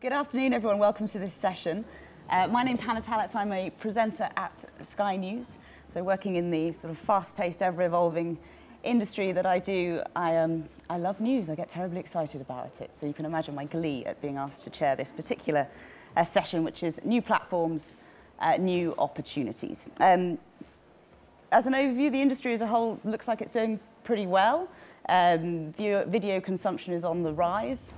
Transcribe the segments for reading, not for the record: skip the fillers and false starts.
Good afternoon, everyone. Welcome to this session. My name's Hannah Tallett. I'm a presenter at Sky News. So working in the sort of fast-paced, ever-evolving industry that I do, I love news. I get terribly excited about it. So you can imagine my glee at being asked to chair this particular session, which is new platforms, new opportunities. As an overview, the industry as a whole looks like it's doing pretty well. Video consumption is on the rise,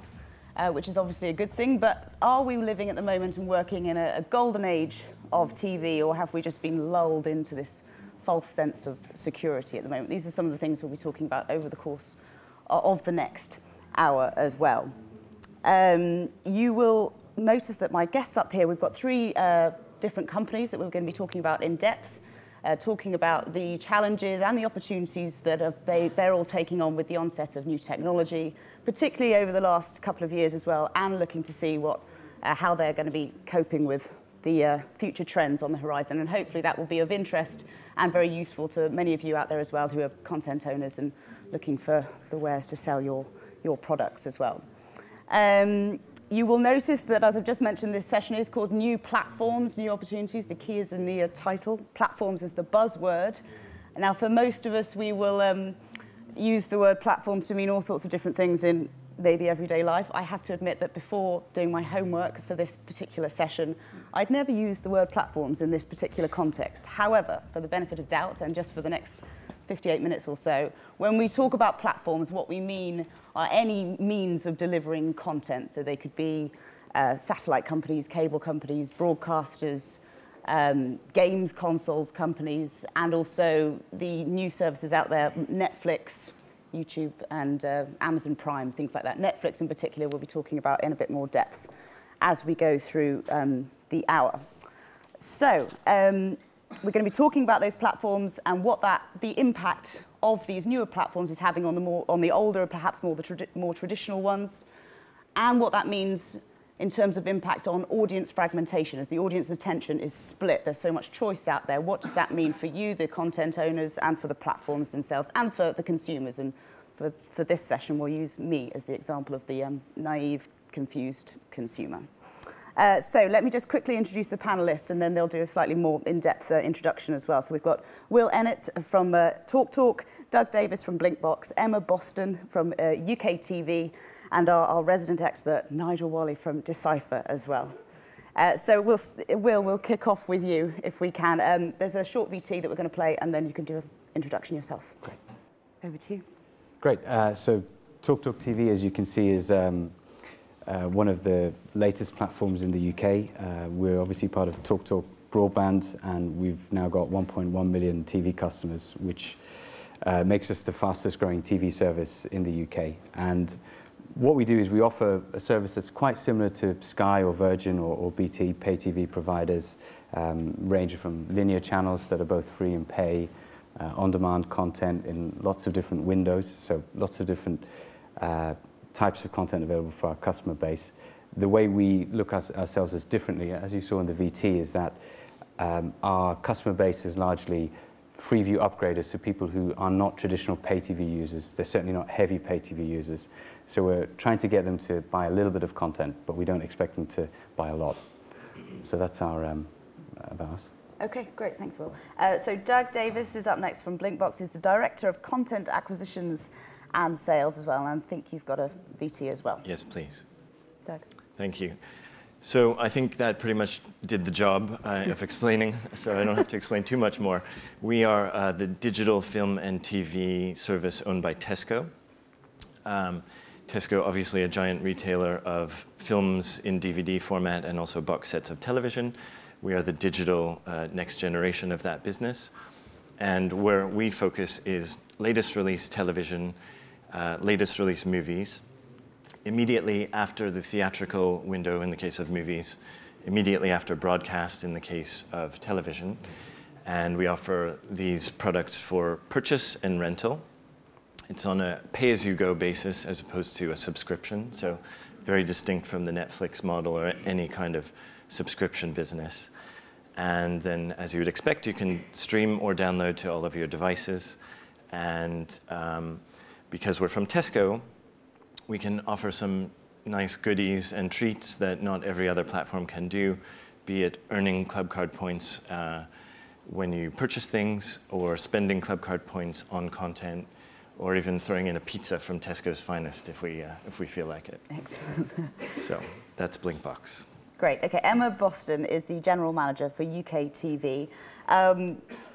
which is obviously a good thing, but are we living at the moment and working in a golden age of TV, or have we just been lulled into this false sense of security at the moment? These are some of the things we'll be talking about over the course of the next hour as well. You will notice that my guests up here, we've got three different companies that we're going to be talking about in depth, talking about the challenges and the opportunities that they're all taking on with the onset of new technology, particularly over the last couple of years as well, and looking to see how they're going to be coping with the future trends on the horizon. And hopefully that will be of interest and very useful to many of you out there as well who are content owners and looking for the wares to sell your products as well. You will notice that, as I've just mentioned, this session is called New Platforms, New Opportunities. The key is in the title. Platforms is the buzzword. Now, for most of us, we will use the word platforms to mean all sorts of different things in maybe everyday life. I have to admit that before doing my homework for this particular session, I'd never used the word platforms in this particular context. However, for the benefit of doubt, and just for the next 58 minutes or so, when we talk about platforms, what we mean are any means of delivering content. So they could be satellite companies, cable companies, broadcasters, games consoles companies, and also the new services out there, Netflix, YouTube, and Amazon Prime, things like that. Netflix in particular we'll be talking about in a bit more depth as we go through the hour. So we're going to be talking about those platforms and what the impact of these newer platforms is having on the older, perhaps more traditional ones, and what that means in terms of impact on audience fragmentation. As the audience attention is split, there's so much choice out there. What does that mean for you, the content owners, and for the platforms themselves, and for the consumers? And for this session, we'll use me as the example of the naive, confused consumer. So let me just quickly introduce the panelists, and then they'll do a slightly more in-depth introduction as well. So we've got Will Ennett from TalkTalk, Doug Davis from Blinkbox, Emma Boston from UK TV, and our resident expert, Nigel Wally from Decipher as well. So we'll kick off with you if we can. There's a short VT that we're going to play, and then you can do an introduction yourself. Great. Over to you. Great. So TalkTalk TV, as you can see, is one of the latest platforms in the UK. We're obviously part of TalkTalk Broadband, and we've now got 1.1 million TV customers, which makes us the fastest growing TV service in the UK. And what we do is we offer a service that's quite similar to Sky or Virgin or BT pay TV providers, ranging from linear channels that are both free and pay, on-demand content in lots of different windows, so lots of different types of content available for our customer base. The way we look at ourselves as differently, as you saw in the VT, is that our customer base is largely Freeview upgraders, so people who are not traditional pay TV users. They're certainly not heavy pay TV users. So we're trying to get them to buy a little bit of content, but we don't expect them to buy a lot. So that's our about us. Okay, great, thanks, Will. So Doug Davis is up next from Blinkbox. He's the Director of Content Acquisitions and Sales as well, and I think you've got a VT as well. Yes, please. Doug. Thank you. So I think that pretty much did the job of explaining, so I don't have to explain too much more. We are the digital film and TV service owned by Tesco. Tesco, obviously a giant retailer of films in DVD format and also box sets of television. We are the digital next generation of that business. And where we focus is latest release television, latest release movies, immediately after the theatrical window in the case of movies, immediately after broadcast in the case of television. And we offer these products for purchase and rental. It's on a pay-as-you-go basis as opposed to a subscription, so very distinct from the Netflix model or any kind of subscription business. And then, as you would expect, you can stream or download to all of your devices. And because we're from Tesco, we can offer some nice goodies and treats that not every other platform can do, be it earning club card points when you purchase things, or spending club card points on content, or even throwing in a pizza from Tesco's Finest if we feel like it. Excellent. So that's Blinkbox. Great. Okay, Emma Boston is the general manager for UK TV.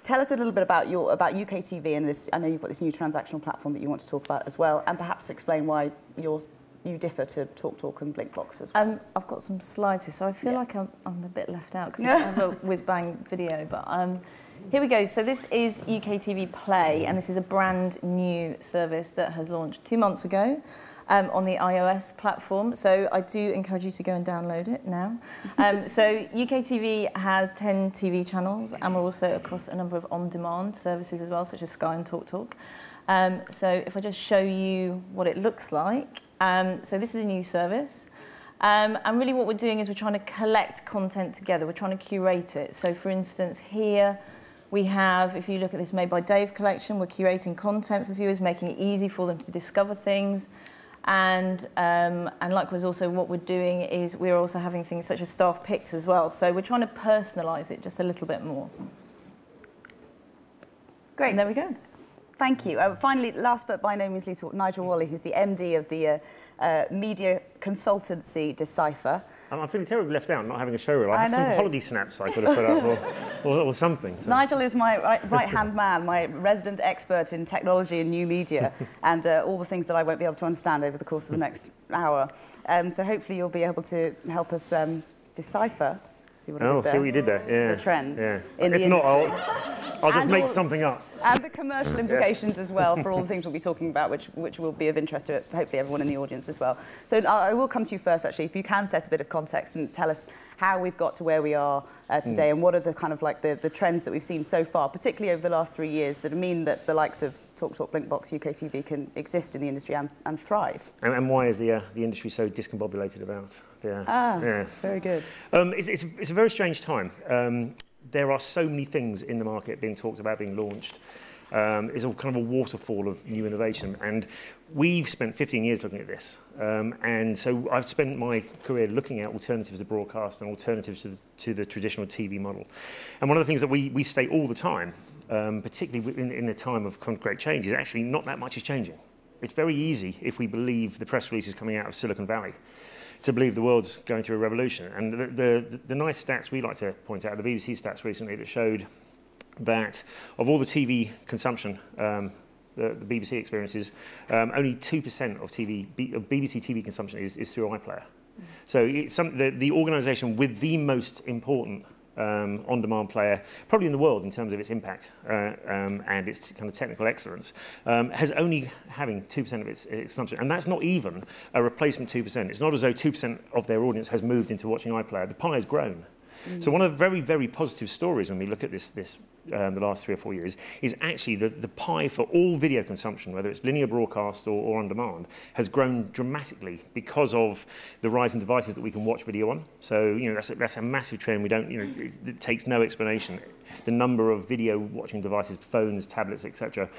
Tell us a little bit about UK TV and this. I know you've got this new transactional platform that you want to talk about as well, and perhaps explain why you differ to TalkTalk and Blinkbox as well. I've got some slides here, so I feel like I'm a bit left out because I don't have a whiz-bang video, but here we go. So this is UK TV Play, and this is a brand new service that has launched 2 months ago on the iOS platform. So I do encourage you to go and download it now. So UK TV has 10 TV channels, and we're also across a number of on-demand services as well, such as Sky and TalkTalk. So if I just show you what it looks like. So this is a new service. And really what we're doing is we're trying to collect content together. We're trying to curate it. So for instance, here we have, if you look at this Made by Dave collection, we're curating content for viewers, making it easy for them to discover things. And likewise also what we're doing is we're also having things such as staff picks as well. So we're trying to personalise it just a little bit more. Great. And there we go. Thank you. Finally, last but by no means least, Nigel Wally, who's the MD of the media consultancy Decipher. I'm feeling terribly left out, not having a show reel. I have know. some holiday snaps I could have put up, or something. So. Nigel is my right-hand man, my resident expert in technology and new media, and all the things that I won't be able to understand over the course of the next hour. So hopefully you'll be able to help us decipher. See what I did there? See what you did there. Yeah. The trends If in the industry. not, I'll just make something up. And the commercial implications as well for all the things we'll be talking about, which will be of interest to hopefully everyone in the audience as well. So I will come to you first, actually, if you can set a bit of context and tell us how we've got to where we are today and what are the kind of like the trends that we've seen so far, particularly over the last 3 years, that mean that the likes of TalkTalk, Blinkbox, UK TV can exist in the industry and thrive. And why is the industry so discombobulated about? Very good. It's a very strange time. There are so many things in the market being talked about, being launched. It's a kind of a waterfall of new innovation, and we've spent 15 years looking at this. And so I've spent my career looking at alternatives to broadcast and alternatives to the traditional TV model. And one of the things that we state all the time, particularly in a time of great change, is actually not that much is changing. It's very easy, if we believe the press releases coming out of Silicon Valley, to believe the world's going through a revolution. And the nice stats we like to point out, the BBC stats recently that showed that of all the TV consumption, the BBC experiences, only 2% of BBC TV consumption is through iPlayer. So it's the organisation with the most important on-demand player, probably in the world in terms of its impact and its kind of technical excellence, has only having 2% of its consumption. And that's not even a replacement 2%. It's not as though 2% of their audience has moved into watching iPlayer. The pie has grown. So one of the very, very positive stories when we look at this the last 3 or 4 years is actually the pie for all video consumption, whether it's linear broadcast or on demand, has grown dramatically because of the rise in devices that we can watch video on. So that's a massive trend. We don't it takes no explanation. The number of video watching devices, phones, tablets, etc.,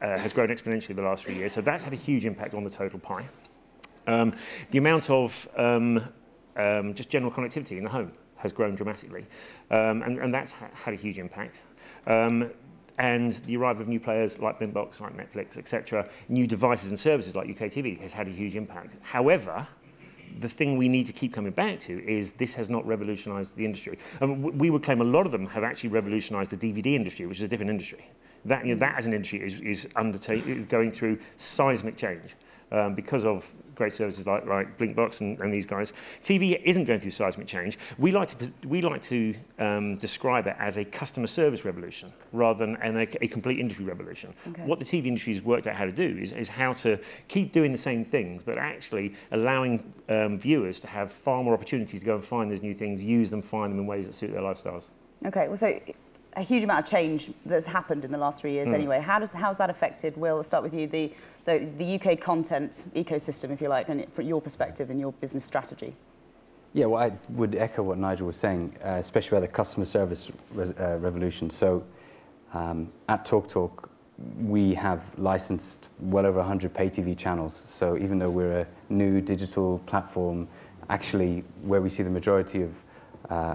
has grown exponentially the last 3 years. So that's had a huge impact on the total pie. The amount of just general connectivity in the home has grown dramatically, and that's had a huge impact. And the arrival of new players like Blinkbox, like Netflix, etc., new devices and services like UK TV has had a huge impact. However, the thing we need to keep coming back to is this has not revolutionised the industry. We would claim a lot of them have actually revolutionised the DVD industry, which is a different industry. That as an industry is going through seismic change. Because of great services like Blinkbox and these guys. TV isn't going through seismic change. We like to describe it as a customer service revolution rather than a complete industry revolution. Okay. What the TV industry has worked out how to do is how to keep doing the same things, but actually allowing viewers to have far more opportunities to go and find those new things, use them, find them in ways that suit their lifestyles. Okay, well, so a huge amount of change that's happened in the last 3 years anyway. How's that affected, Will, I'll start with you, the UK content ecosystem, if you like, and from your perspective and your business strategy? Yeah, well, I would echo what Nigel was saying, especially about the customer service revolution. So at TalkTalk, we have licensed well over 100 pay TV channels. So even though we're a new digital platform, actually where we see the majority of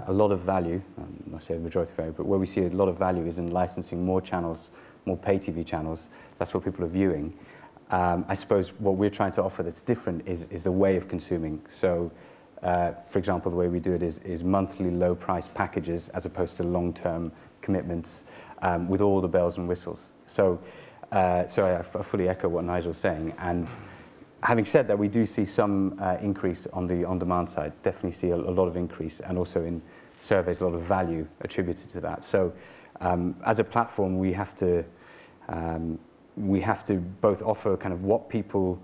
a lot of value, I'm not saying the majority of value, but where we see a lot of value is in licensing more channels, more pay TV channels. That's what people are viewing. I suppose what we're trying to offer that's different is a way of consuming. So, for example, the way we do it is monthly low-price packages as opposed to long-term commitments with all the bells and whistles. So, I fully echo what Nigel's saying. And having said that, we do see some increase on the on-demand side. Definitely see a lot of increase, and also in surveys, a lot of value attributed to that. So, as a platform, we have to both offer kind of what people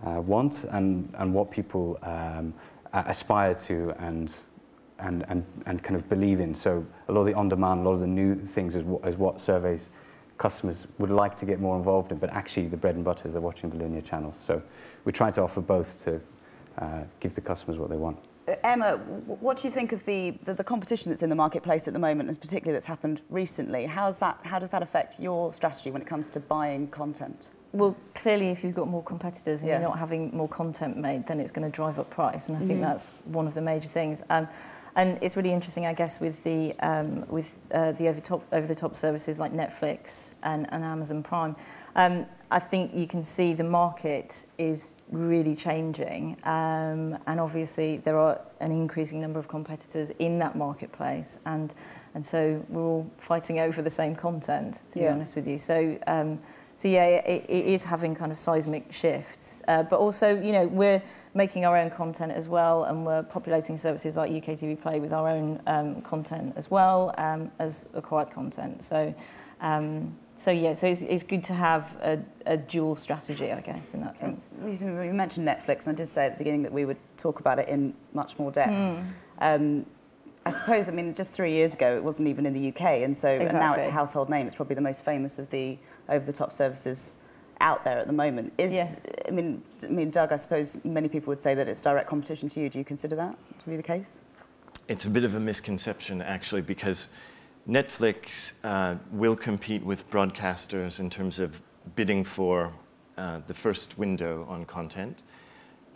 want and what people aspire to and kind of believe in. So a lot of the on-demand, a lot of the new things is what surveys customers would like to get more involved in, but actually the bread and butter is they're watching the linear channels. So we're trying to offer both to give the customers what they want. Emma, what do you think of the competition that's in the marketplace at the moment, and particularly that's happened recently? How does that affect your strategy when it comes to buying content? Well, clearly, if you've got more competitors and you're not having more content made, then it's going to drive up price, and I think that's one of the major things. And it's really interesting, I guess, with the over-the-top services like Netflix and Amazon Prime. I think you can see the market is really changing, and obviously there are an increasing number of competitors in that marketplace, and so we're all fighting over the same content, to be honest with you. So yeah, it is having kind of seismic shifts, but also, you know, we're making our own content as well, and we're populating services like UK TV Play with our own content as well as acquired content. So it's good to have a dual strategy, I guess, in that sense. We mentioned Netflix, and I did say at the beginning that we would talk about it in much more depth. I suppose, I mean, just 3 years ago, it wasn't even in the UK, and so and now it's a household name. It's probably the most famous of the over-the-top services out there at the moment. I mean, Doug, I suppose many people would say that it's direct competition to you. Do you consider that to be the case? It's a bit of a misconception, actually, because Netflix will compete with broadcasters in terms of bidding for the first window on content.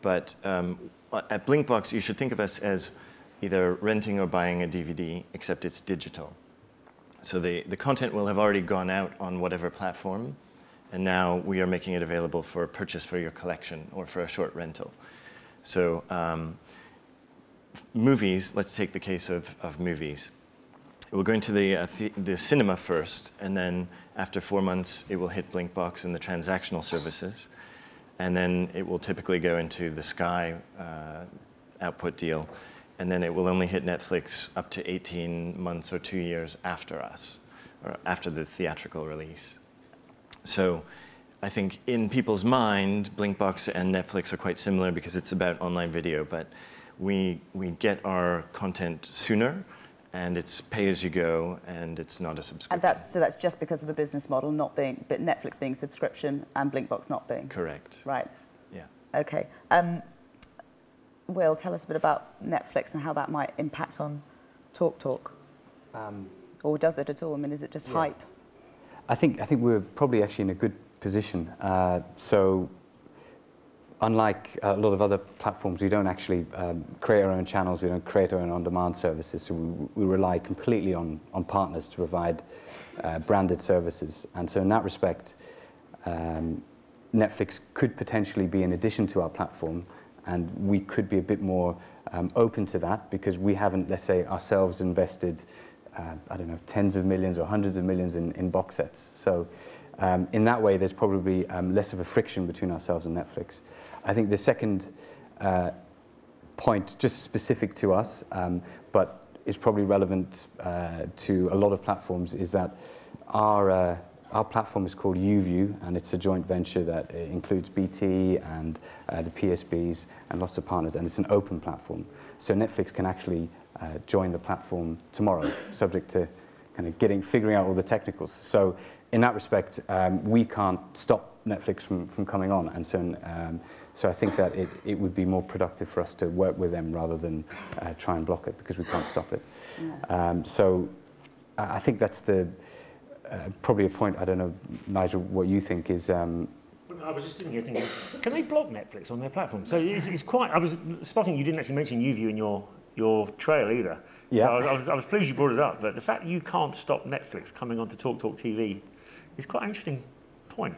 But at Blinkbox, you should think of us as either renting or buying a DVD, except it's digital. So the content will have already gone out on whatever platform, and now we are making it available for purchase for your collection or for a short rental. So movies, let's take the case of movies. We'll go into the cinema first, and then after 4 months, it will hit Blinkbox and the transactional services, and then it will typically go into the Sky output deal, and then it will only hit Netflix up to 18 months or 2 years after us, or after the theatrical release. So I think in people's mind, Blinkbox and Netflix are quite similar because it's about online video, but we get our content sooner, and it's pay-as-you-go, and it's not a subscription. And that's just because of the business model not being, but Netflix being subscription and Blinkbox not being? Correct. Right. Yeah. Okay. Will, tell us a bit about Netflix and how that might impact on TalkTalk. Or does it at all? I mean, is it just hype? I think we're probably actually in a good position. So unlike a lot of other platforms, we don't actually create our own channels, we don't create our own on-demand services, so we rely completely on partners to provide branded services. And so in that respect, Netflix could potentially be an addition to our platform, and we could be a bit more open to that because we haven't, let's say, ourselves invested, I don't know, tens of millions or hundreds of millions in box sets. So in that way, there's probably less of a friction between ourselves and Netflix. I think the second point, just specific to us, but is probably relevant to a lot of platforms, is that our platform is called YouView, and it's a joint venture that includes BT and the PSBs and lots of partners, and it's an open platform. So Netflix can actually join the platform tomorrow, subject to kind of figuring out all the technicals. So in that respect, we can't stop Netflix from coming on, and so I think that it would be more productive for us to work with them rather than try and block it, because we can't stop it. Yeah. So I think that's probably a point, I don't know, Nigel, what you think is... I was just sitting here thinking, can they block Netflix on their platform? So it's quite... I was spotting you didn't actually mention YouView in your trail either. Yeah. So I was pleased you brought it up, but the fact that you can't stop Netflix coming onto TalkTalk TV is quite an interesting point.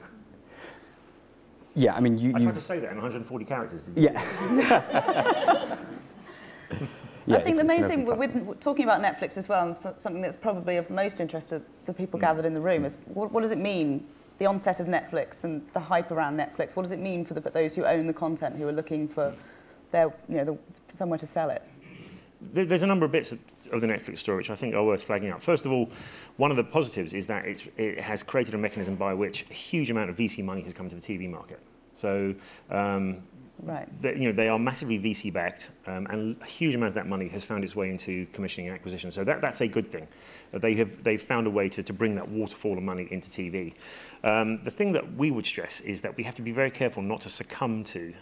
Yeah, I mean, I tried to say that in 140 characters. Did you yeah. Yeah, I think the main thing with talking about Netflix as well, and something that's probably of most interest to the people gathered in the room, is what does it mean, the onset of Netflix and the hype around Netflix? What does it mean for those who own the content, who are looking for somewhere to sell it? There's a number of bits of the Netflix story which I think are worth flagging up. First of all, one of the positives is that it has created a mechanism by which a huge amount of VC money has come to the TV market. So they are massively VC backed, and a huge amount of that money has found its way into commissioning and acquisition. So that's a good thing. They've found a way to bring that waterfall of money into TV. The thing that we would stress is that we have to be very careful not to succumb to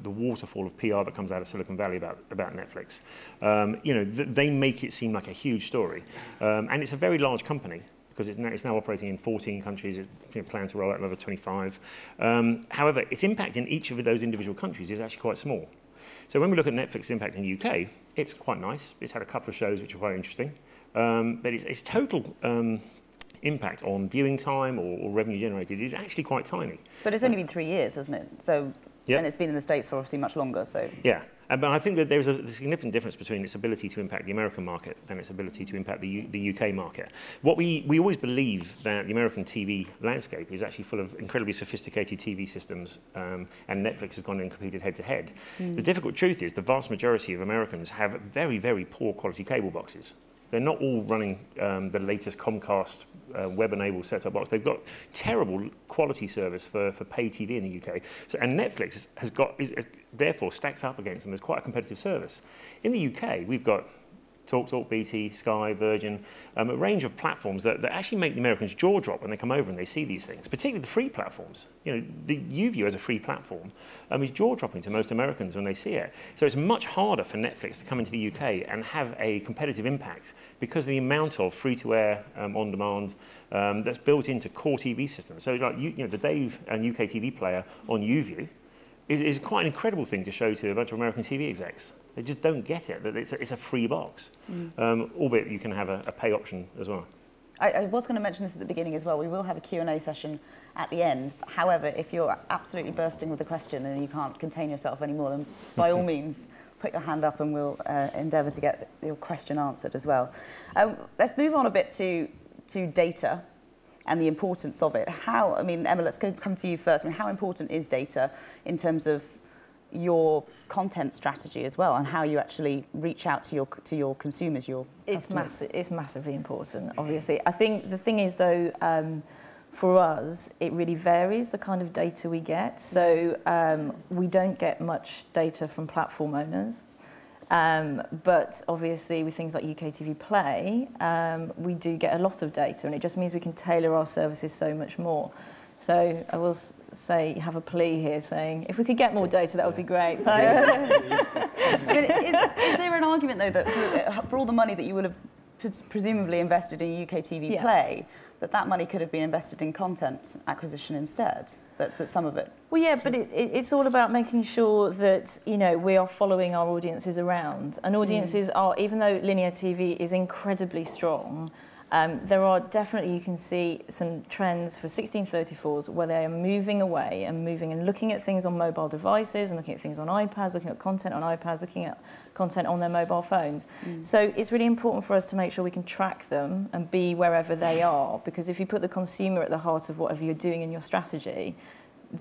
the waterfall of PR that comes out of Silicon Valley about Netflix. They make it seem like a huge story, and it's a very large company, because it's now operating in 14 countries. It plans to roll out another 25. However, its impact in each of those individual countries is actually quite small. So when we look at Netflix's impact in the UK, it's quite nice. It's had a couple of shows which are quite interesting. But its total impact on viewing time or revenue generated is actually quite tiny. But it's only been 3 years, hasn't it? So, yeah. And it's been in the States for obviously much longer. So yeah. But I think that there's a significant difference between its ability to impact the American market and its ability to impact the UK market. What we always believe that the American TV landscape is actually full of incredibly sophisticated TV systems, and Netflix has gone and competed head-to-head. The difficult truth is the vast majority of Americans have very, very poor quality cable boxes. They're not all running the latest Comcast web-enabled set-top box. They've got terrible quality service for pay TV in the UK. And Netflix is therefore stacks up against them as quite a competitive service. In the UK, we've got TalkTalk, BT, Sky, Virgin, a range of platforms that actually make the Americans jaw drop when they come over and they see these things, particularly the free platforms. The YouView as a free platform is jaw dropping to most Americans when they see it. So it's much harder for Netflix to come into the UK and have a competitive impact because of the amount of free-to-air on demand that's built into core TV systems. So like the Dave and UK TV player on YouView is quite an incredible thing to show to a bunch of American TV execs. They just don't get it, that it's a free box, albeit you can have a pay option as well. I was going to mention this at the beginning as well. We will have a Q&A session at the end. However, if you're absolutely bursting with a question and you can't contain yourself anymore, then by all means, put your hand up and we'll endeavour to get your question answered as well. Let's move on a bit to data and the importance of it. Emma, let's come to you first. How important is data in terms of your content strategy as well, and how you actually reach out to your consumers, your customers? It's massively important, obviously. I think the thing is, though, for us, it really varies the kind of data we get. So we don't get much data from platform owners. But obviously with things like UK TV Play, we do get a lot of data, and it just means we can tailor our services so much more. So I will say, have a plea here saying, if we could get more data, that would be great. Is there an argument, though, that for all the money that you would have presumably invested in UK TV Play, that money could have been invested in content acquisition instead, that some of it? Well, yeah, but it's all about making sure that, we are following our audiences around. And audiences are, even though linear TV is incredibly strong, there are definitely, you can see some trends for 1634s where they are moving away and looking at things on mobile devices and looking at things on iPads, looking at content on iPads, looking at content on their mobile phones. So it's really important for us to make sure we can track them and be wherever they are, because if you put the consumer at the heart of whatever you're doing in your strategy,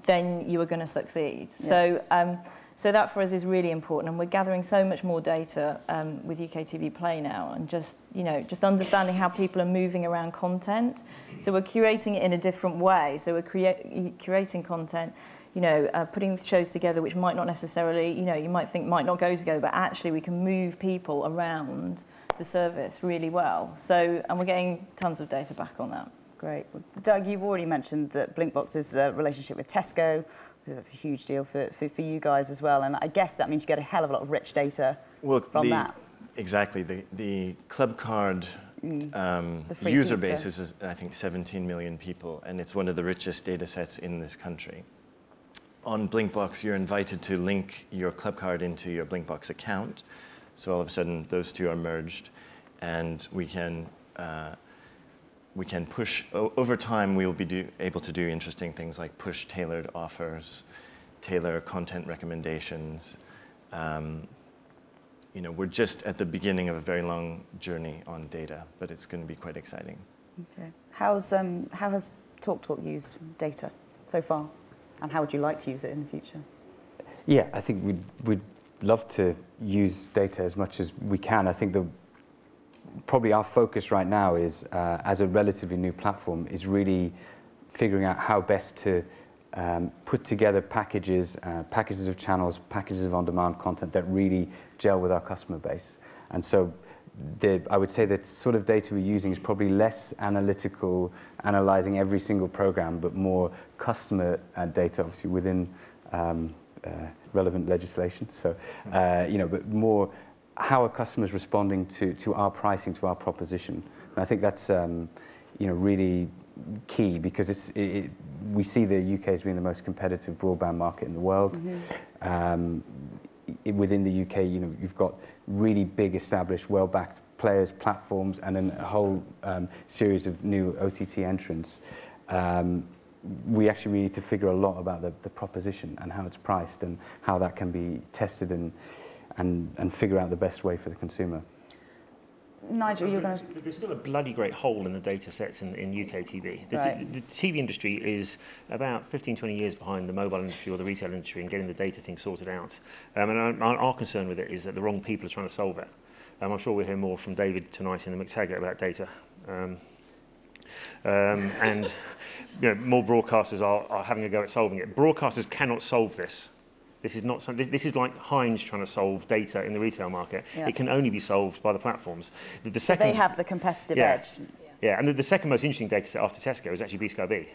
then you are going to succeed. Yeah. So that for us is really important, and we're gathering so much more data with UK TV Play now, and just understanding how people are moving around content. So we're curating it in a different way. So we're curating content, putting shows together which might not necessarily, you might think might not go together, but actually we can move people around the service really well. So, and we're getting tons of data back on that. Great. Well, Doug, you've already mentioned that Blinkbox's relationship with Tesco. That's a huge deal for you guys as well, and I guess that means you get a hell of a lot of rich data from that. Exactly. The club card user base is, I think, 17 million people, and it's one of the richest data sets in this country. On Blinkbox, you're invited to link your club card into your Blinkbox account. So all of a sudden, those two are merged, and we can push, over time, we'll be able to do interesting things like push tailored offers, tailor content recommendations. You know, we're just at the beginning of a very long journey on data, but it's going to be quite exciting. Okay. How has TalkTalk used data so far, and how would you like to use it in the future? Yeah, I think we'd love to use data as much as we can. I think probably our focus right now is, as a relatively new platform, is really figuring out how best to put together packages of channels, packages of on-demand content that really gel with our customer base. And so I would say that sort of data we're using is probably less analytical, analyzing every single program, but more customer data, obviously within relevant legislation. So, you know, but more how are customers responding to our pricing, to our proposition. And I think that's, you know, really key, because we see the UK as being the most competitive broadband market in the world. Within the UK, you know, you've got really big, established, well-backed players, platforms, and then a whole series of new OTT entrants. We actually need to figure a lot about the proposition and how it's priced and how that can be tested and figure out the best way for the consumer. Nigel, you're going to... There's still a bloody great hole in the data sets in UK TV. The TV industry is about 15, 20 years behind the mobile industry or the retail industry in getting the data thing sorted out. And our concern with it is that the wrong people are trying to solve it. I'm sure we'll hear more from David tonight in the McTaggart about data. And you know, more broadcasters are having a go at solving it. Broadcasters cannot solve this. This is not something. This is like Heinz trying to solve data in the retail market. Yeah. It can only be solved by the platforms. The second, they have the competitive edge. Yeah, and the second most interesting data set after Tesco is actually B-Sky-B.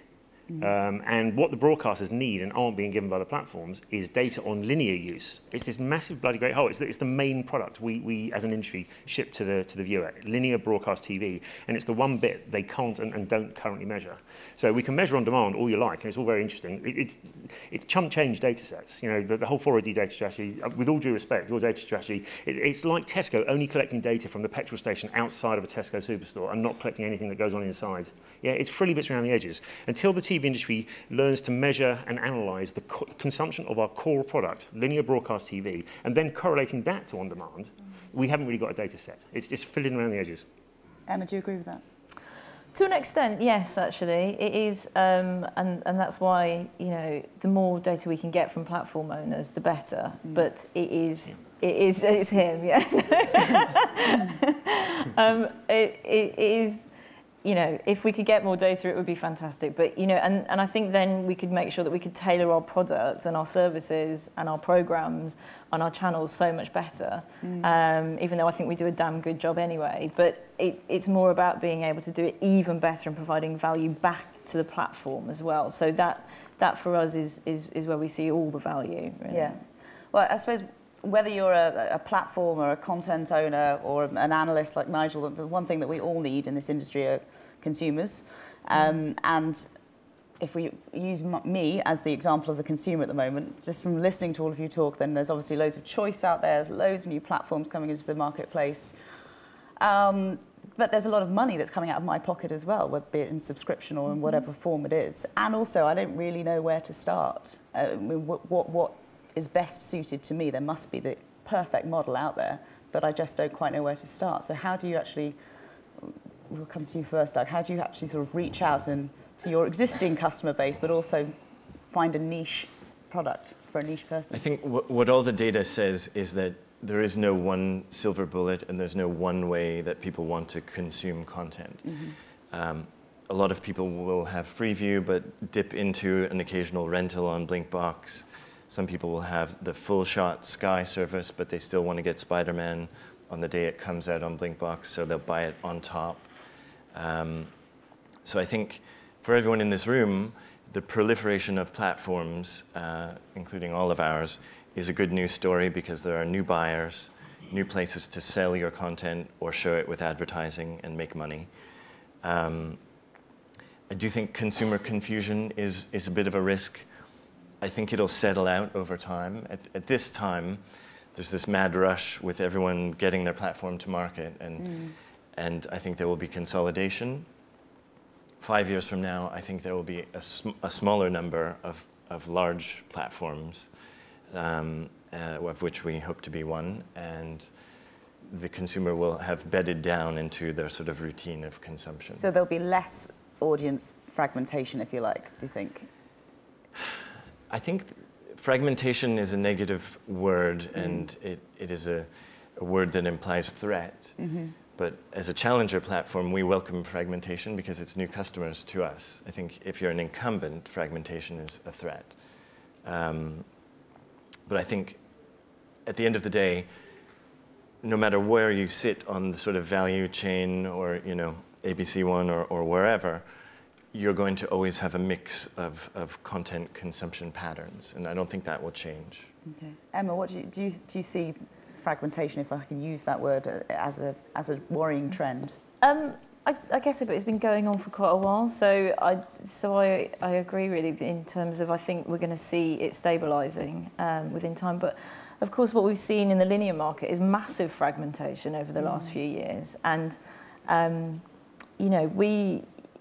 And what the broadcasters need and aren't being given by the platforms is data on linear use. It's this massive bloody great hole. It's the main product we as an industry ship to the viewer, linear broadcast TV, and it's the one bit they can't and don't currently measure. So we can measure on demand all you like, and it's all very interesting. It's chump change data sets. You know, the whole 4OD data strategy, with all due respect, your data strategy, it's like Tesco only collecting data from the petrol station outside of a Tesco superstore and not collecting anything that goes on inside. Yeah, it's frilly bits around the edges. Until the TV industry learns to measure and analyse the consumption of our core product, linear broadcast TV, and then correlating that to on-demand, we haven't really got a data set. It's just filling around the edges. Emma, do you agree with that? To an extent, yes, actually. It is, and that's why, you know, the more data we can get from platform owners, the better. But it's him, yeah. It is... You know, if we could get more data, it would be fantastic. But, you know, and I think then we could make sure that we could tailor our products and our services and our programmes and our channels so much better, even though I think we do a damn good job anyway. But it's more about being able to do it even better and providing value back to the platform as well. So that for us is where we see all the value. Really. Yeah. Well, I suppose whether you're a platform or a content owner or an analyst like Nigel, the one thing that we all need in this industry are consumers. And if we use me as the example of the consumer at the moment, just from listening to all of you talk, then there's obviously loads of choice out there. There's loads of new platforms coming into the marketplace. But there's a lot of money that's coming out of my pocket as well, whether it be in subscription or in whatever form it is. And also, I don't really know where to start. What is best suited to me? There must be the perfect model out there, but I just don't quite know where to start. So how do you actually, we'll come to you first, Doug, how do you actually sort of reach out to your existing customer base, but also find a niche product for a niche person? I think what all the data says is that there is no one silver bullet and there's no one way that people want to consume content. A lot of people will have Freeview, but dip into an occasional rental on Blinkbox. Some people will have the full shot Sky service, but they still want to get Spider-Man on the day it comes out on Blinkbox, so they'll buy it on top. So I think for everyone in this room, the proliferation of platforms, including all of ours, is a good news story because there are new buyers. new places to sell your content or show it with advertising and make money. I do think consumer confusion is a bit of a risk. I think it'll settle out over time. At this time, there's this mad rush with everyone getting their platform to market, and I think there will be consolidation. 5 years from now, I think there will be a smaller number of large platforms, of which we hope to be one, and the consumer will have bedded down into their sort of routine of consumption. So there'll be less audience fragmentation, if you like, do you think? I think fragmentation is a negative word, and it is a word that implies threat. But as a challenger platform, we welcome fragmentation because it's new customers to us. I think if you're an incumbent, fragmentation is a threat. But I think at the end of the day, no matter where you sit on the sort of value chain or, you know, ABC1 or wherever, you're going to always have a mix of content consumption patterns, and I don't think that will change. Okay. Emma, what do you see fragmentation, if I can use that word, as a worrying trend? I guess it's been going on for quite a while, so I agree really in terms of I think we're going to see it stabilising within time. But of course, what we've seen in the linear market is massive fragmentation over the last few years, and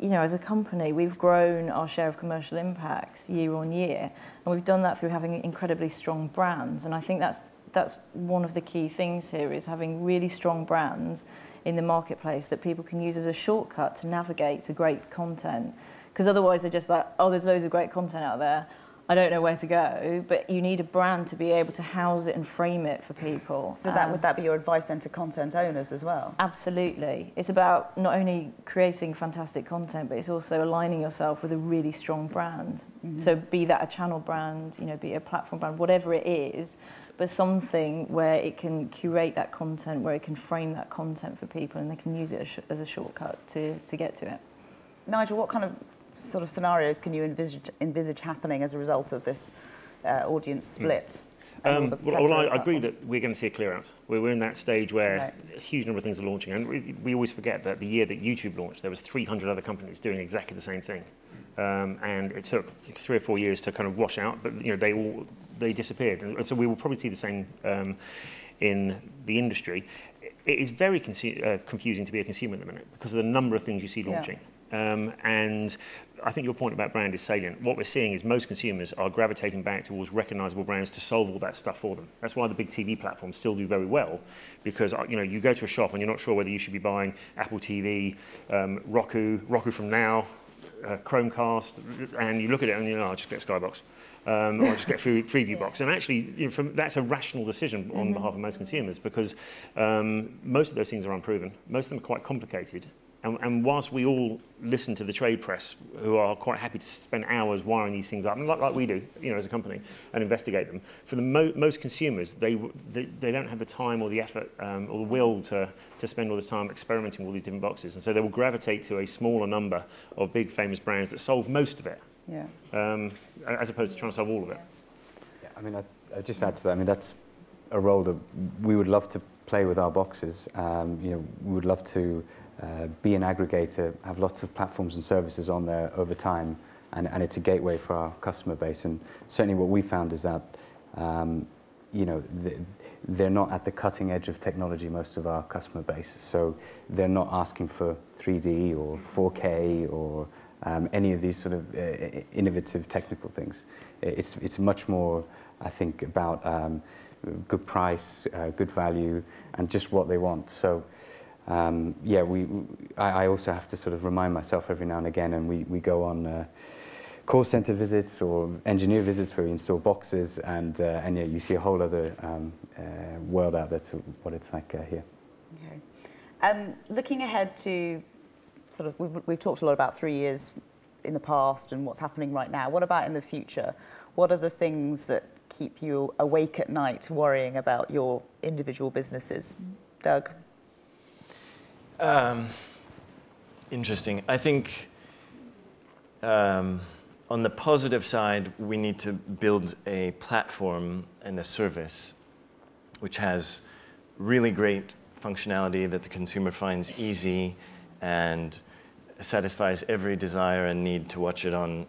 as a company, we've grown our share of commercial impacts year on year, and we've done that through having incredibly strong brands. And I think that's one of the key things here, is having really strong brands in the marketplace that people can use as a shortcut to navigate to great content. Because otherwise they're just like, oh, there's loads of great content out there, I don't know where to go. But you need a brand to be able to house it and frame it for people. So would that be your advice then to content owners as well? Absolutely. It's about not only creating fantastic content, but it's also aligning yourself with a really strong brand. So be that a channel brand, be it a platform brand, whatever it is, but something where it can curate that content, where it can frame that content for people, and they can use it as a shortcut to get to it. Nigel, what kind of sort of scenarios can you envisage happening as a result of this audience split? Well, I agree that we're going to see a clear out. We're in that stage where a huge number of things are launching, and we always forget that the year that YouTube launched, there was 300 other companies doing exactly the same thing, and it took 3 or 4 years to kind of wash out. But they disappeared, and so we will probably see the same in the industry. It is very confusing to be a consumer at the minute because of the number of things you see launching. And I think your point about brand is salient. What we're seeing is most consumers are gravitating back towards recognisable brands to solve all that stuff for them. That's why the big TV platforms still do very well, because you go to a shop and you're not sure whether you should be buying Apple TV, Roku from now, Chromecast, and you look at it and I'll just get Skybox. Or I'll just get Freeview Box. And actually, that's a rational decision on behalf of most consumers, because most of those things are unproven. Most of them are quite complicated. And whilst we all listen to the trade press, who are quite happy to spend hours wiring these things up, and like we do, as a company, and investigate them, for the most consumers, they don't have the time or the effort or the will to spend all this time experimenting with all these different boxes. And so they will gravitate to a smaller number of big, famous brands that solve most of it, as opposed to trying to solve all of it. Yeah, I mean, I just add to that. I mean, that's a role that we would love to play with our boxes. We would love to be an aggregator, have lots of platforms and services on there over time, and it's a gateway for our customer base. And certainly what we found is that they're not at the cutting edge of technology, most of our customer base, so they're not asking for 3D or 4K or any of these sort of innovative technical things. It's much more, I think, about good price, good value, and just what they want. So I also have to sort of remind myself every now and again, and we go on call center visits or engineer visits where we install boxes, and you see a whole other world out there to what it's like here. Okay. Looking ahead to sort of, we've talked a lot about 3 years in the past and what's happening right now. What about in the future? What are the things that keep you awake at night worrying about your individual businesses? Doug? Interesting. I think on the positive side, we need to build a platform and a service which has really great functionality that the consumer finds easy and satisfies every desire and need to watch it on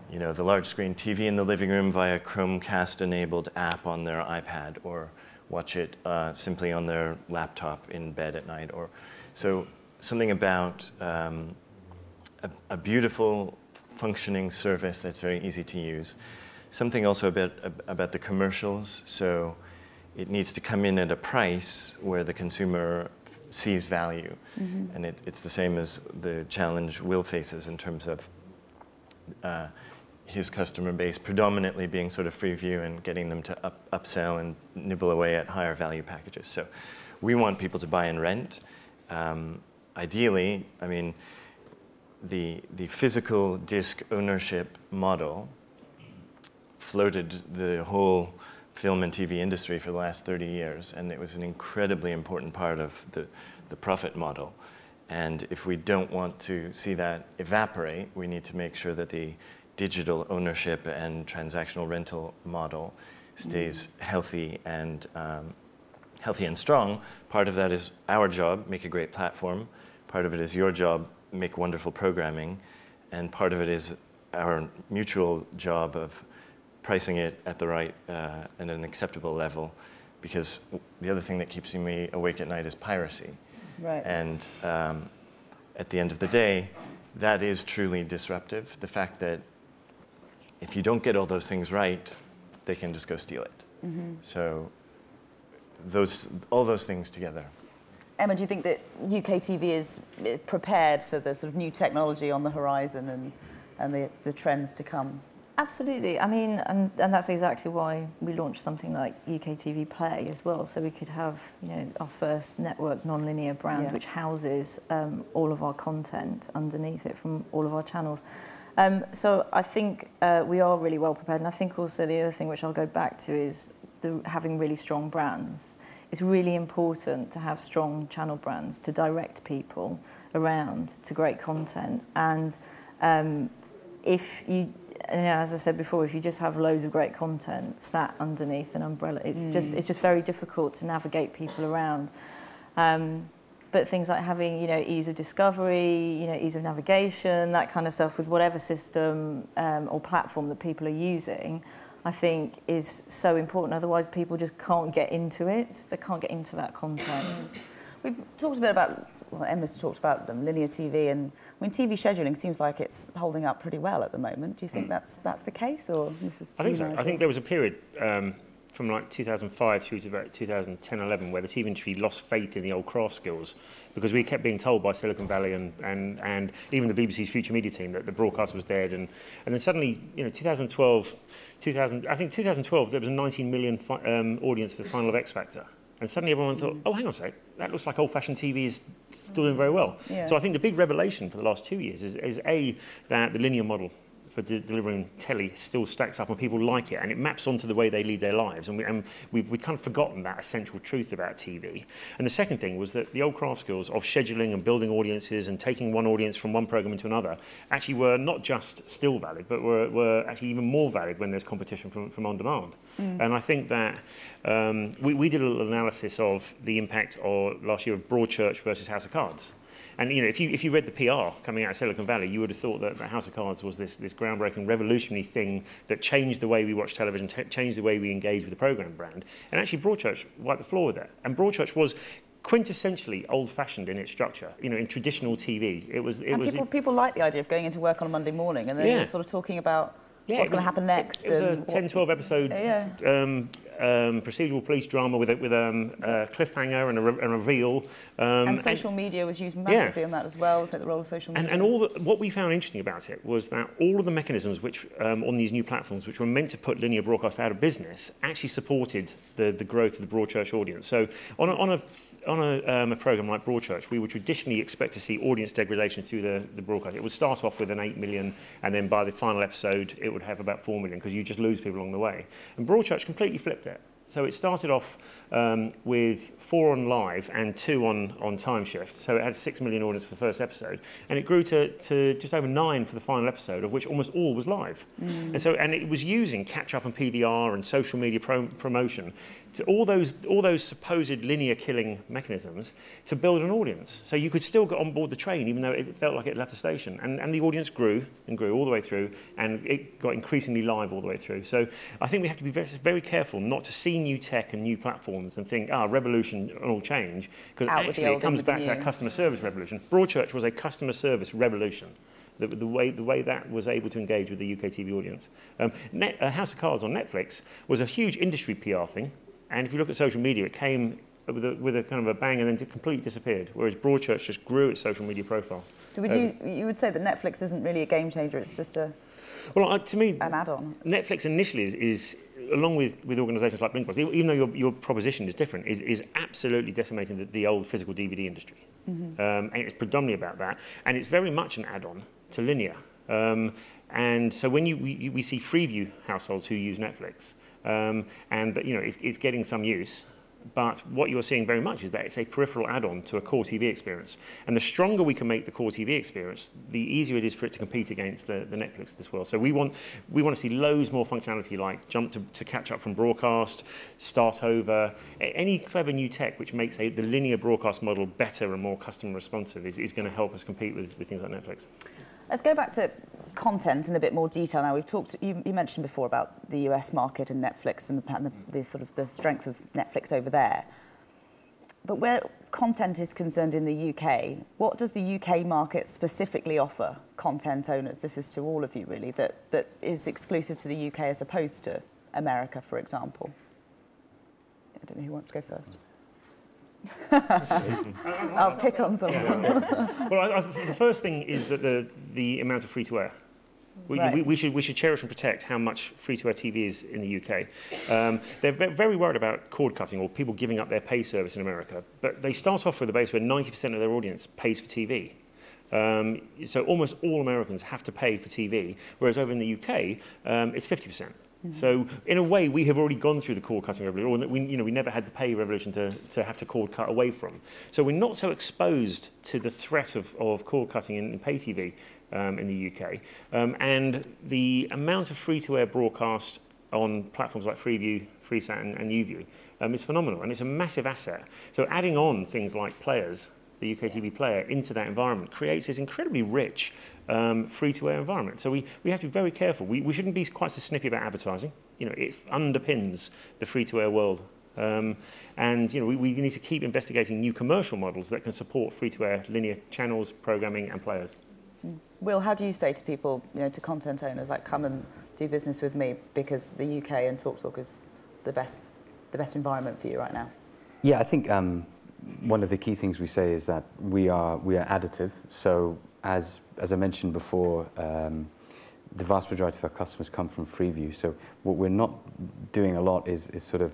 you know, the large screen TV in the living room via Chromecast-enabled app on their iPad, or watch it simply on their laptop in bed at night. Or so something about a beautiful, functioning service that's very easy to use. Something also about the commercials. So it needs to come in at a price where the consumer sees value. And it's the same as the challenge Will faces in terms of his customer base predominantly being sort of free view and getting them to upsell and nibble away at higher value packages. So we want people to buy and rent. Ideally, I mean, the physical disc ownership model floated the whole film and TV industry for the last 30 years, and it was an incredibly important part of the profit model. And if we don't want to see that evaporate, we need to make sure that the digital ownership and transactional rental model stays healthy and strong. Part of that is our job, make a great platform. Part of it is your job, make wonderful programming. And part of it is our mutual job of pricing it at the right and an acceptable level, because the other thing that keeps me awake at night is piracy. Right. And at the end of the day, that is truly disruptive. The fact that if you don't get all those things right, they can just go steal it. So all those things together. Emma, do you think that UK TV is prepared for the sort of new technology on the horizon and the trends to come? Absolutely. I mean, and that's exactly why we launched something like UK TV Play as well, so we could have, you know, our first network non-linear brand, which houses all of our content underneath it from all of our channels. So I think we are really well prepared, and I think also the other thing which I'll go back to is having really strong brands. It's really important to have strong channel brands to direct people around to great content. And if you, as I said before, if you just have loads of great content sat underneath an umbrella, it's just very difficult to navigate people around. But things like having, you know, ease of discovery, you know, ease of navigation, that kind of stuff with whatever system or platform that people are using, I think is so important. Otherwise, people just can't get into it. They can't get into that content. We've talked a bit about, well, Emma's talked about linear TV, and I mean, TV scheduling seems like it's holding up pretty well at the moment. Do you think that's the case, or this is? I think so. I think there was a period from like 2005 through to about 2010-11 where the TV industry lost faith in the old craft skills, because we kept being told by Silicon Valley and even the BBC's Future Media team that the broadcast was dead, and then suddenly, you know, 2012 there was a 19 million audience for the final of X Factor. And suddenly everyone thought, oh, hang on a sec, that looks like old-fashioned TV is still doing very well. Yeah. So I think the big revelation for the last 2 years is A, that the linear model for delivering telly still stacks up and people like it, and it maps onto the way they lead their lives. And we've kind of forgotten that essential truth about TV. And the second thing was that the old craft skills of scheduling and building audiences and taking one audience from one programme into another actually were not just still valid, but were actually even more valid when there's competition from on demand. And I think that we did a little analysis of the impact last year of Broadchurch versus House of Cards. And you know, if you read the PR coming out of Silicon Valley, you would have thought that House of Cards was this groundbreaking, revolutionary thing that changed the way we watch television, changed the way we engage with the programme brand. And actually, Broadchurch wiped the floor with it. And Broadchurch was quintessentially old-fashioned in its structure, you know, in traditional TV. People like the idea of going into work on a Monday morning and then you're sort of talking about what's going to happen next. It was a 10-12 episode procedural police drama with a cliffhanger and a reveal. And social media was used massively in that as well, wasn't it, the role of social media? And what we found interesting about it was that all of the mechanisms which on these new platforms, which were meant to put linear broadcast out of business, actually supported the growth of the Broadchurch audience. So on a programme like Broadchurch, we would traditionally expect to see audience degradation through the broadcast. It would start off with an 8 million, and then by the final episode, it would have about 4 million, because you just lose people along the way. And Broadchurch completely flipped it. So it started off with 4 on live and 2 on time shift. So it had 6 million audience for the first episode, and it grew to just over 9 for the final episode, of which almost all was live. And it was using catch-up and PVR and social media promotion to all those supposed linear killing mechanisms to build an audience. So you could still get on board the train even though it felt like it left the station. And the audience grew and grew all the way through, and it got increasingly live all the way through. So I think we have to be very, very careful not to see new tech and new platforms and think, revolution and all change, because actually it comes back to that customer service revolution. Broadchurch was a customer service revolution. The way that was able to engage with the UK TV audience. House of Cards on Netflix was a huge industry PR thing, and if you look at social media, it came with a kind of a bang and then completely disappeared, whereas Broadchurch just grew its social media profile. So you would say that Netflix isn't really a game changer, it's just to me, an add-on? Netflix initially is along with organisations like Blinkbox, even though your proposition is different, is absolutely decimating the old physical DVD industry. Mm-hmm. And it's predominantly about that, and it's very much an add-on to linear. And so when we see Freeview households who use Netflix, but it's getting some use, but what you're seeing very much is that it's a peripheral add-on to a core TV experience. And the stronger we can make the core TV experience, the easier it is for it to compete against the Netflix of this world. So we want to see loads more functionality like jump to catch up from broadcast, start over, any clever new tech which makes the linear broadcast model better and more customer responsive is going to help us compete with things like Netflix. Let's go back to content in a bit more detail now. We've talked. You mentioned before about the US market and Netflix and the sort of the strength of Netflix over there. But where content is concerned in the UK, what does the UK market specifically offer content owners? This is to all of you really, that is exclusive to the UK as opposed to America, for example. I don't know who wants to go first. I'll pick on someone. Well, the first thing is that the amount of free-to-air. We should cherish and protect how much free-to-air TV is in the UK. They're very worried about cord cutting or people giving up their pay service in America, but they start off with a base where 90% of their audience pays for TV. So almost all Americans have to pay for TV, whereas over in the UK, it's 50%. So in a way, we have already gone through the cord cutting revolution, or we never had the pay revolution to have to cord cut away from. So we're not so exposed to the threat of cord cutting in pay TV in the UK. And the amount of free-to-air broadcast on platforms like Freeview, FreeSat and YouView is phenomenal, and it's a massive asset. So adding on things like players, the UK TV player, into that environment creates this incredibly rich free-to-air environment. So we have to be very careful. We shouldn't be quite so snippy about advertising. It underpins the free-to-air world. And we need to keep investigating new commercial models that can support free-to-air linear channels, programming and players. Will, how do you say to people, to content owners, like, come and do business with me because the UK and TalkTalk is the best environment for you right now? Yeah, I think one of the key things we say is that we are additive. So as I mentioned before, the vast majority of our customers come from Freeview. So what we're not doing a lot is sort of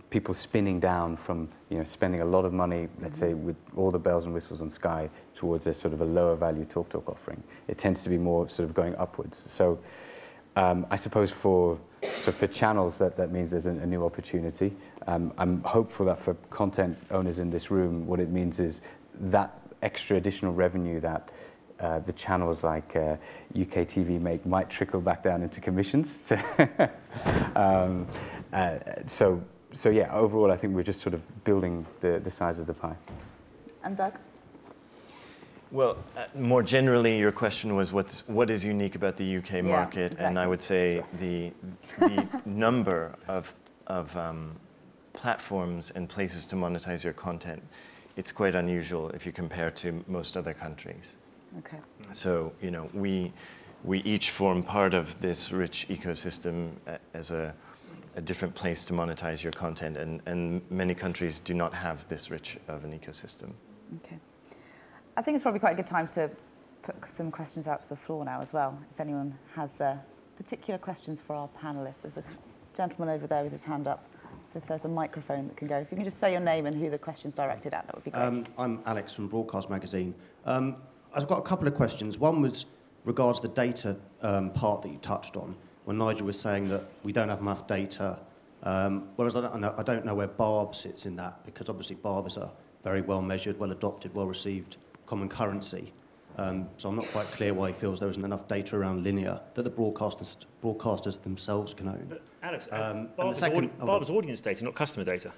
people spinning down from spending a lot of money, let's say with all the bells and whistles on Sky, towards a sort of a lower value TalkTalk offering. It tends to be more sort of going upwards. So I suppose for channels that means there's a new opportunity. I'm hopeful that for content owners in this room, what it means is that extra additional revenue that the channels like UK TV make might trickle back down into commissions. So yeah, overall I think we're just sort of building the size of the pie. And Doug? Well, more generally, your question was what is unique about the UK market, yeah, exactly. And I would say the number of platforms and places to monetize your content. It's quite unusual if you compare to most other countries. Okay. So we each form part of this rich ecosystem as a different place to monetize your content, and many countries do not have this rich of an ecosystem. Okay. I think it's probably quite a good time to put some questions out to the floor now as well. If anyone has particular questions for our panellists. There's a gentleman over there with his hand up. If there's a microphone that can go. If you can just say your name and who the question's directed at, that would be great. I'm Alex from Broadcast Magazine. I've got a couple of questions. One was regards the data part that you touched on, when Nigel was saying that we don't have enough data, whereas I don't know where Barb sits in that, because obviously Barb is a very well measured, well adopted, well received common currency. So I'm not quite clear why he feels there isn't enough data around linear that the broadcasters themselves can own. But Alex, second, Barber's audience data, not customer data.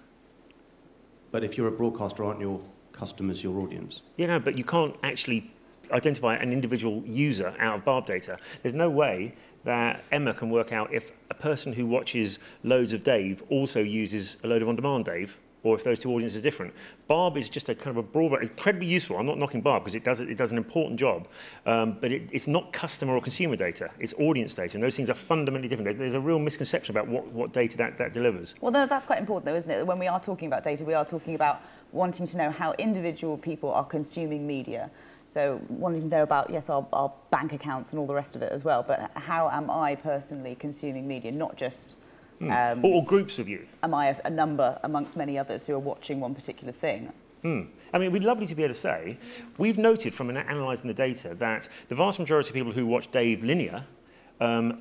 But if you're a broadcaster, aren't your customers your audience? Yeah, no, but you can't actually identify an individual user out of Barb data. There's no way that Emma can work out if a person who watches loads of Dave also uses a load of on-demand Dave, or if those two audiences are different. Barb is just a kind of a broad, incredibly useful. I'm not knocking Barb because it does an important job, but it's not customer or consumer data. It's audience data, and those things are fundamentally different. There's a real misconception about what data that delivers. Well, no, that's quite important, though, isn't it? When we are talking about data, we are talking about wanting to know how individual people are consuming media. So wanting to know about, yes, our bank accounts and all the rest of it as well, but how am I personally consuming media, not just... or groups of you. Am I a number amongst many others who are watching one particular thing? I mean, it'd be lovely to be able to say, we've noted from analysing the data that the vast majority of people who watch Dave linear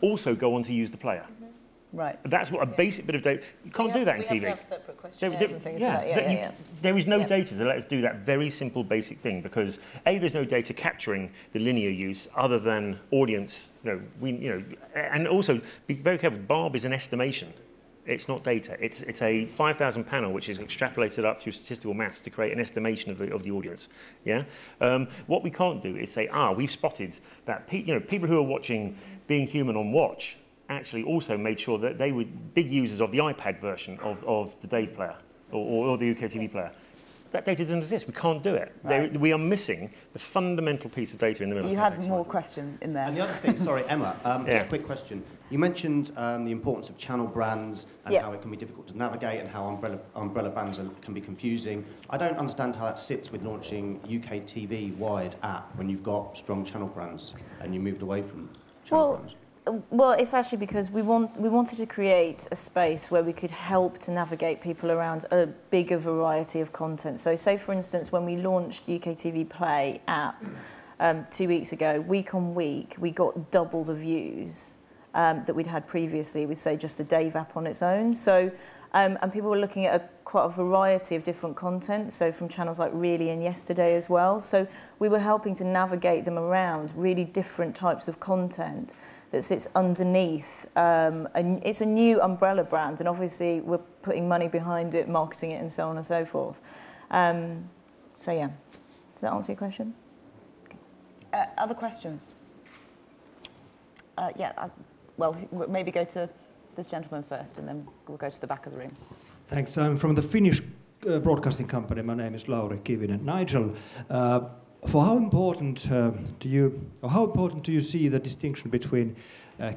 also go on to use the player. Right. That's what a basic bit of data. You can't do that in TV. We have to have separate questionnaires and things for that. There is no data to let us do that very simple basic thing because A, there's no data capturing the linear use other than audience. And also be very careful. Barb is an estimation. It's not data. It's a 5,000 panel which is extrapolated up through statistical maths to create an estimation of the audience. Yeah. What we can't do is say, we've spotted that people who are watching Being Human on Watch actually also made sure that they were big users of the iPad version of the Dave player or the UK TV player. That data doesn't exist. We can't do it. Right. We are missing the fundamental piece of data in the middle. You had more questions in there. And the other thing, sorry, Emma, just a quick question. You mentioned the importance of channel brands and how it can be difficult to navigate and how umbrella brands can be confusing. I don't understand how that sits with launching UK TV-wide app when you've got strong channel brands and you moved away from channel brands. Well, it's actually because we wanted to create a space where we could help to navigate people around a bigger variety of content. So say, for instance, when we launched UK TV Play app 2 weeks ago, week on week, we got double the views that we'd had previously with, say, just the Dave app on its own. So, and people were looking at quite a variety of different content, so from channels like Really and Yesterday as well. So we were helping to navigate them around really different types of content that sits underneath. And it's a new umbrella brand, and obviously we're putting money behind it, marketing it, and so on and so forth. So yeah, does that answer your question? Okay. Other questions? Well, maybe go to this gentleman first, and then we'll go to the back of the room. Thanks. I'm from the Finnish broadcasting company. My name is Lauri Kivinen. Nigel, for how important do you see the distinction between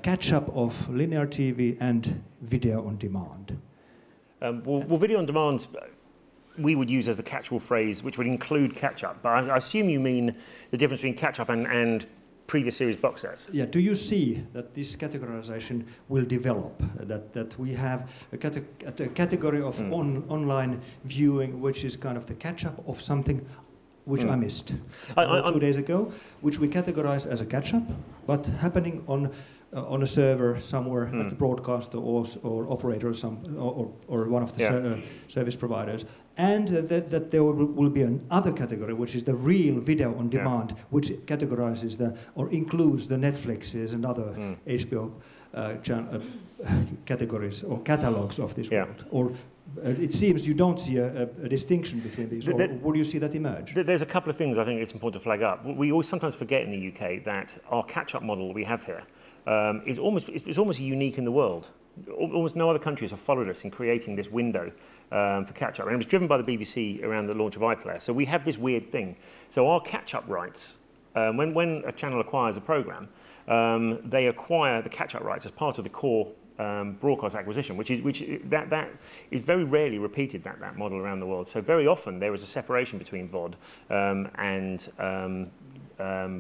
catch-up of linear TV and video on demand? Well, video on demand we would use as the catch-all phrase, which would include catch-up. But I assume you mean the difference between catch-up and previous series box sets. Yeah. Do you see that this categorization will develop? That we have a category of online viewing, which is kind of the catch-up of something which I missed 2 days ago, which we categorize as a catch-up, but happening on a server somewhere at the broadcaster or operator or one of the service providers, and that there will be another category, which is the real video on demand, which categorizes or includes the Netflixes and other HBO categories or catalogs of this world. Or it seems you don't see a distinction between these, or would you see that emerge? There's a couple of things I think it's important to flag up. We always sometimes forget in the UK that our catch-up model that we have here is almost unique in the world. Almost no other countries have followed us in creating this window for catch-up. And it was driven by the BBC around the launch of iPlayer. So we have this weird thing. So our catch-up rights, when a channel acquires a programme, they acquire the catch-up rights as part of the core broadcast acquisition, which is very rarely repeated, that model around the world. So very often there is a separation between VOD and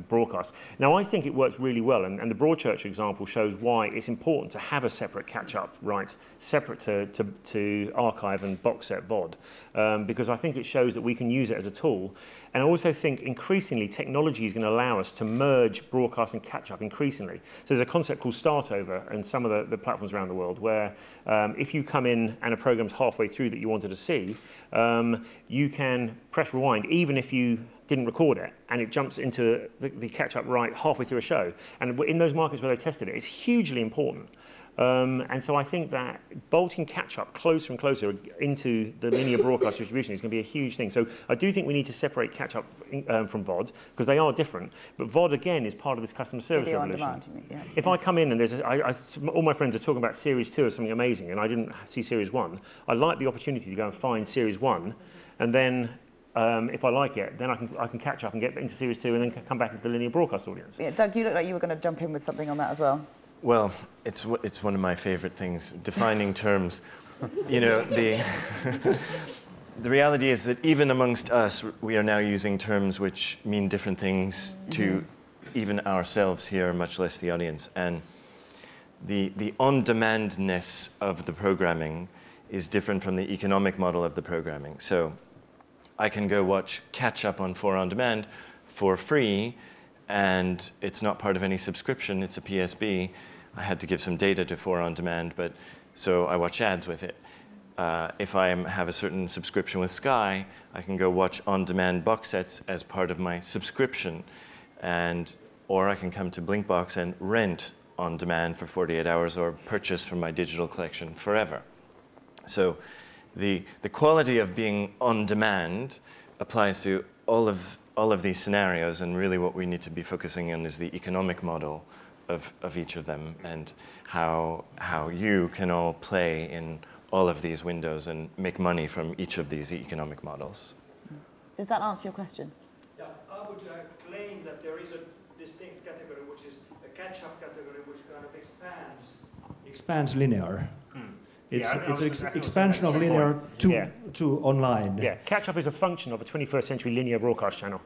broadcast. Now, I think it works really well, and the Broadchurch example shows why it's important to have a separate catch-up right, separate to archive and box set VOD, because I think it shows that we can use it as a tool. And I also think increasingly technology is going to allow us to merge broadcast and catch-up increasingly. So there's a concept called startover in some of the platforms around the world where if you come in and a program's halfway through that you wanted to see, you can press rewind even if you didn't record it, and it jumps into the catch-up right halfway through a show. And in those markets where they've tested it, it's hugely important. And so I think that bolting catch-up closer and closer into the linear broadcast distribution is going to be a huge thing. So I do think we need to separate catch-up from VOD, because they are different. But VOD, again, is part of this customer service Video revolution. on demand, you mean, yeah. If I come in and all my friends are talking about Series 2 as something amazing, and I didn't see Series 1, I like the opportunity to go and find Series 1, and then if I like it, then I can catch up and get into Series 2 and then come back into the linear broadcast audience. Yeah, Doug, you look like you were going to jump in with something on that as well. Well, it's one of my favorite things, defining terms. You know, the reality is that even amongst us, we are now using terms which mean different things to even ourselves here, much less the audience. And the on-demandness of the programming is different from the economic model of the programming. So I can go watch catch up on 4 on demand for free, and it's not part of any subscription, it's a PSB. I had to give some data to 4 on demand, but so I watch ads with it. If I have a certain subscription with Sky, I can go watch on-demand box sets as part of my subscription, or I can come to Blinkbox and rent on demand for 48 hours or purchase from my digital collection forever. So the quality of being on demand applies to all of these scenarios, and really what we need to be focusing on is the economic model of each of them, and how you can all play in all of these windows and make money from each of these economic models. Does that answer your question? Yeah, I would claim that there is a distinct category, which is a catch-up category, which kind of expands linear. It's expansion of linear to online. Yeah, catch-up is a function of a 21st century linear broadcast channel.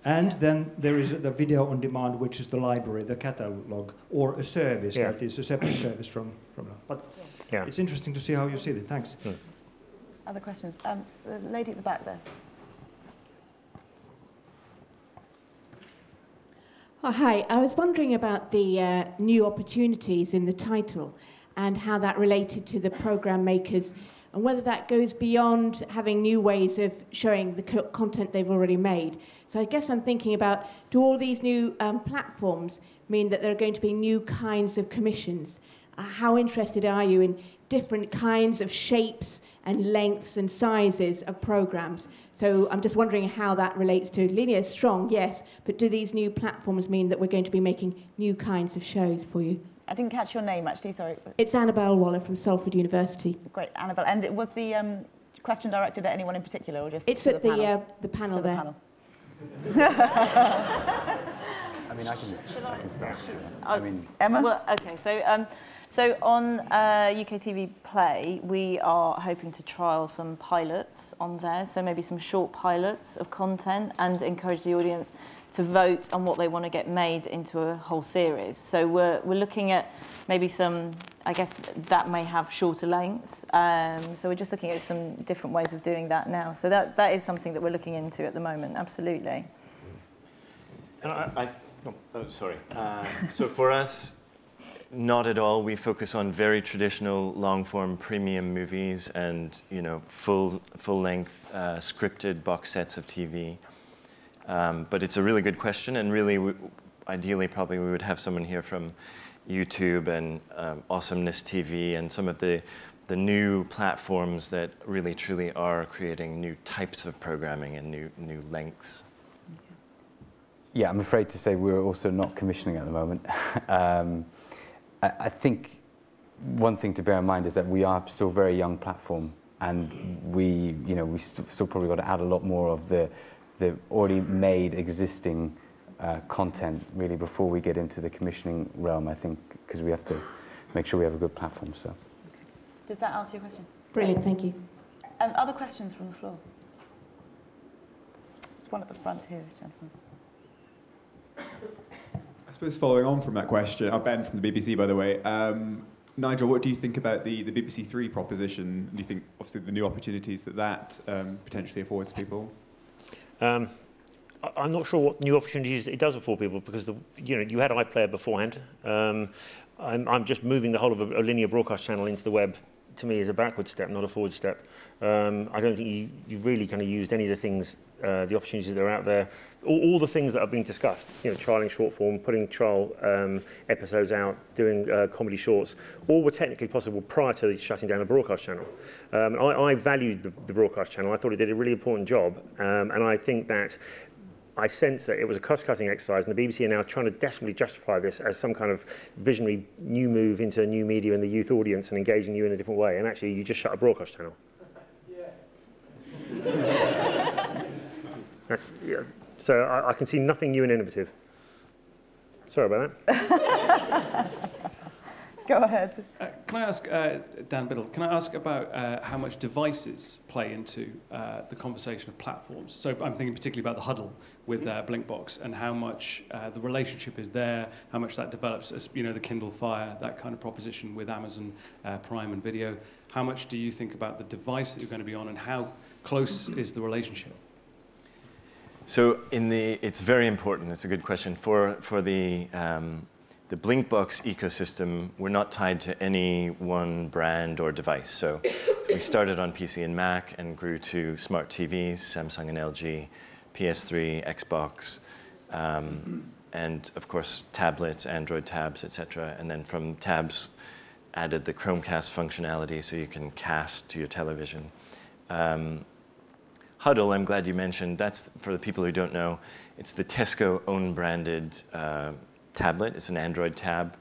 And then there is the video on demand, which is the library, the catalog, or a service that is a separate service from that. But it's interesting to see how you see it. Thanks. Other questions? The lady at the back there. Oh, hi. I was wondering about the new opportunities in the title and how that related to the programme makers, and whether that goes beyond having new ways of showing the content they've already made. So I guess I'm thinking about, do all these new platforms mean that there are going to be new kinds of commissions? How interested are you in different kinds of shapes and lengths and sizes of programmes? So I'm just wondering how that relates to linear, strong, yes, but do these new platforms mean that we're going to be making new kinds of shows for you? I didn't catch your name, actually, sorry. It's Annabelle Waller from Salford University. Great, Annabelle. And was the question directed at anyone in particular, or just it's to at the panel? The panel there. Panel. I mean, I can start. Emma? Well, okay, so on UK TV Play, we are hoping to trial some pilots on there, so maybe some short pilots of content, and encourage the audience to vote on what they want to get made into a whole series. So we're looking at maybe some, I guess that may have shorter lengths. So we're just looking at some different ways of doing that now. So that is something that we're looking into at the moment, absolutely. And so for us, not at all. We focus on very traditional long-form premium movies and full-length scripted box sets of TV. But it's a really good question, and really, ideally, probably we would have someone here from YouTube and Awesomeness TV and some of the new platforms that really, truly are creating new types of programming and new lengths. Yeah, I'm afraid to say we're also not commissioning at the moment. I think one thing to bear in mind is that we are still a very young platform, and we still probably got to add a lot more of the already made existing content really before we get into the commissioning realm, I think, because we have to make sure we have a good platform. So, does that answer your question? Brilliant, thank you. Other questions from the floor? There's one at the front here, this gentleman. I suppose following on from that question, I'm Ben from the BBC, by the way. Nigel, what do you think about the BBC Three proposition? Do you think, obviously, the new opportunities that potentially affords people? I'm not sure what new opportunities it does afford people, because you had iPlayer beforehand. I'm just moving the whole of a linear broadcast channel into the web to me, is a backward step, not a forward step. I don't think you really kind of used any of the things, the opportunities that are out there, all the things that are being discussed, you know, trialing short form, putting trial episodes out, doing comedy shorts, all were technically possible prior to shutting down the broadcast channel. I valued the broadcast channel. I thought it did a really important job, and I think that I sense that it was a cost-cutting exercise, and the BBC are now trying to desperately justify this as some kind of visionary new move into a new media and the youth audience and engaging you in a different way. And actually, you just shut a broadcast channel. Yeah. So I can see nothing new and innovative. Sorry about that. Go ahead. Can I ask, Dan Biddle, can I ask about how much devices play into the conversation of platforms? So I'm thinking particularly about the huddle with Blinkbox and how much the relationship is there, how much that develops as, you know, the Kindle Fire, that kind of proposition with Amazon Prime and video. How much do you think about the device that you're going to be on, and how close is the relationship? So it's very important. It's a good question. For the Blinkbox ecosystem, we're not tied to any one brand or device. So we started on PC and Mac and grew to smart TVs, Samsung and LG, PS3, Xbox, and of course tablets, Android tabs, etc. And then from tabs, added the Chromecast functionality so you can cast to your television. Huddle, I'm glad you mentioned. That's, for the people who don't know, it's the Tesco own branded tablet. It's an Android tab,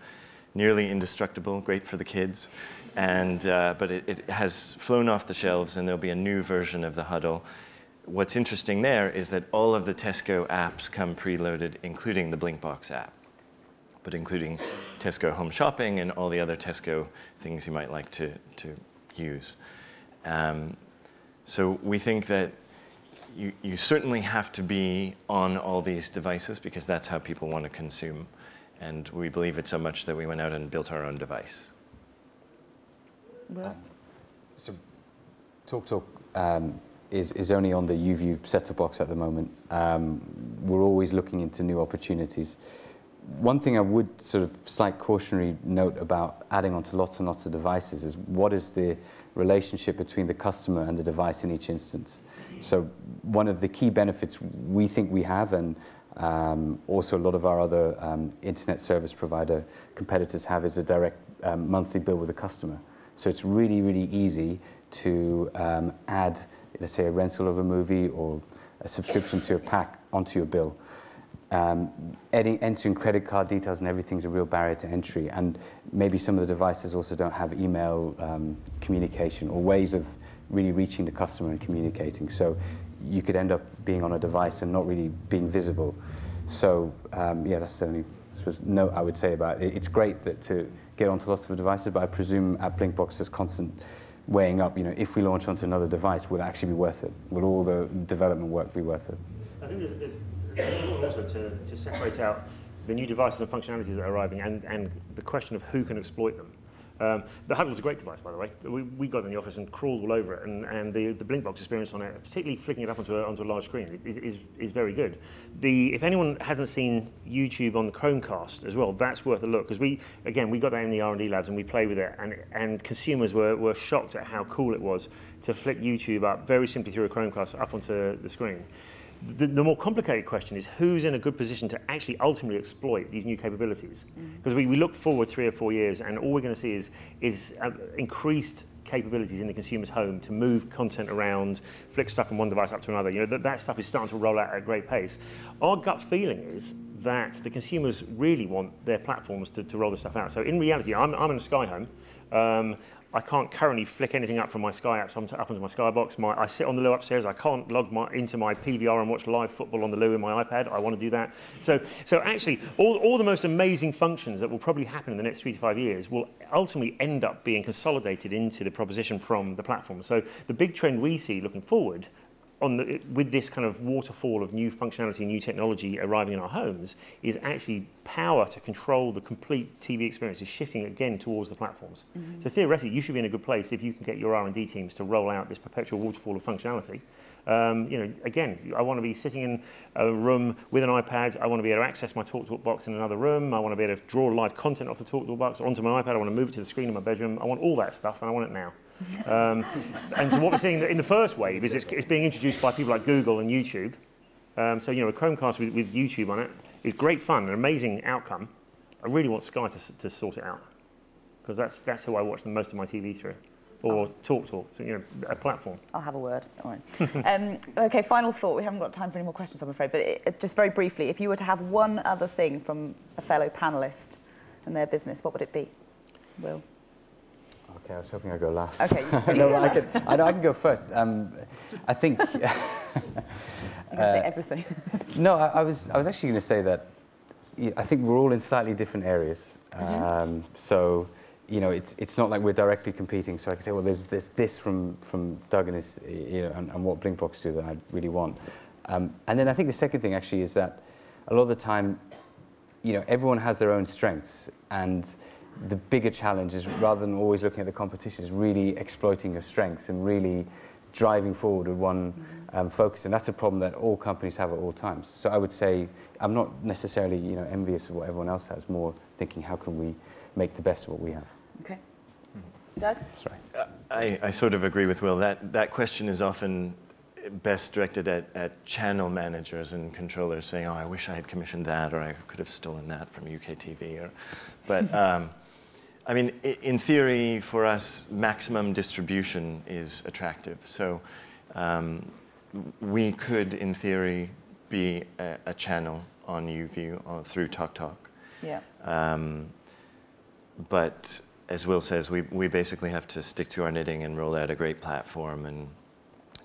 nearly indestructible, great for the kids. And, but it has flown off the shelves, and there'll be a new version of the Huddle. What's interesting there is that all of the Tesco apps come preloaded, including the Blinkbox app, but including Tesco Home Shopping and all the other Tesco things you might like to use. So we think that you certainly have to be on all these devices because that's how people want to consume. And we believe it so much that we went out and built our own device. So TalkTalk is only on the UView set-top box at the moment. We're always looking into new opportunities. One thing I would sort of slight cautionary note about adding onto lots and lots of devices is what is the relationship between the customer and the device in each instance. So one of the key benefits we think we have, and also a lot of our other internet service provider competitors have, is a direct monthly bill with the customer. So it's really, really easy to add, let's say, a rental of a movie or a subscription to a pack onto your bill. Entering credit card details and everything's a real barrier to entry, and maybe some of the devices also don't have email communication or ways of really reaching the customer and communicating. So you could end up being on a device and not really being visible. So yeah, that's the only note I would say about it. It's great that to get onto lots of devices, but I presume at Blinkbox there's constant weighing up, you know, if we launch onto another device, will it actually be worth it? Will all the development work be worth it? I think there's also to separate out the new devices and functionalities that are arriving and the question of who can exploit them. The Huddle's a great device, by the way. We got in the office and crawled all over it, and the Blinkbox experience on it, particularly flicking it up onto a large screen, is very good. If anyone hasn't seen YouTube on the Chromecast as well, that's worth a look, because we got that in the R&D labs and we played with it, and consumers were shocked at how cool it was to flick YouTube up very simply through a Chromecast up onto the screen. The more complicated question is who's in a good position to actually ultimately exploit these new capabilities. Because we look forward 3 or 4 years and all we're going to see is increased capabilities in the consumer's home to move content around, flick stuff from one device up to another. You know, that stuff is starting to roll out at a great pace. Our gut feeling is that the consumers really want their platforms to roll this stuff out. So in reality, I'm in a Sky home. I can't currently flick anything up from my Sky apps up into my Sky box. I sit on the loo upstairs. I can't log into my PVR and watch live football on the loo in my iPad. I want to do that. So actually, all the most amazing functions that will probably happen in the next 3 to 5 years will ultimately end up being consolidated into the proposition from the platform. So the big trend we see looking forward with this kind of waterfall of new functionality, new technology arriving in our homes, is actually power to control the complete TV experience is shifting again towards the platforms. So theoretically, you should be in a good place if you can get your R&D teams to roll out this perpetual waterfall of functionality. You know, again, I want to be sitting in a room with an iPad. I want to be able to access my TalkTalk box in another room. I want to be able to draw live content off the TalkTalk box onto my iPad. I want to move it to the screen in my bedroom. I want all that stuff, and I want it now. And so what we're seeing in the first wave is it's being introduced by people like Google and YouTube. So, you know, a Chromecast with YouTube on it is great fun, an amazing outcome. I really want Sky to sort it out, because that's who I watch most of my TV through. Or TalkTalk, so, you know, a platform. I'll have a word. All right. Okay, final thought. We haven't got time for any more questions, I'm afraid. But just very briefly, if you were to have one other thing from a fellow panellist and their business, what would it be? Will? Okay, I was hoping I'd go last. Okay. No, I can go first. I think... I'm going to say everything. No, I was actually going to say that I think we're all in slightly different areas. So, you know, it's not like we're directly competing. So I can say, well, there's this from Doug and his, you know, and what Blinkbox do that I really want. And then I think the second thing actually is that a lot of the time, you know, everyone has their own strengths, and the bigger challenge is, rather than always looking at the competition, is really exploiting your strengths and really driving forward with one focus. And that's a problem that all companies have at all times. So I would say I'm not necessarily, you know, envious of what everyone else has, more thinking how can we make the best of what we have. Okay. Doug? Sorry. I sort of agree with Will. That question is often best directed at channel managers and controllers saying, oh, I wish I had commissioned that, or I could have stolen that from UK TV. But I mean, in theory, for us, maximum distribution is attractive. So we could, in theory, be a channel on YouView through TalkTalk. Yeah. But as Will says, we basically have to stick to our knitting and roll out a great platform and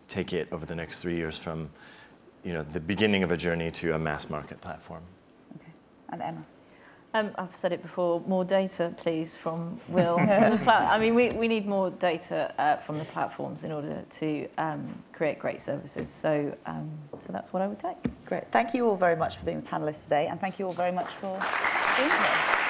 take it over the next 3 years from, you know, the beginning of a journey to a mass market platform. Okay. And Emma? I've said it before, more data, please, from Will. I mean, we need more data from the platforms in order to create great services. So that's what I would take. Great. Thank you all very much for being panellists today, and thank you all very much for being here.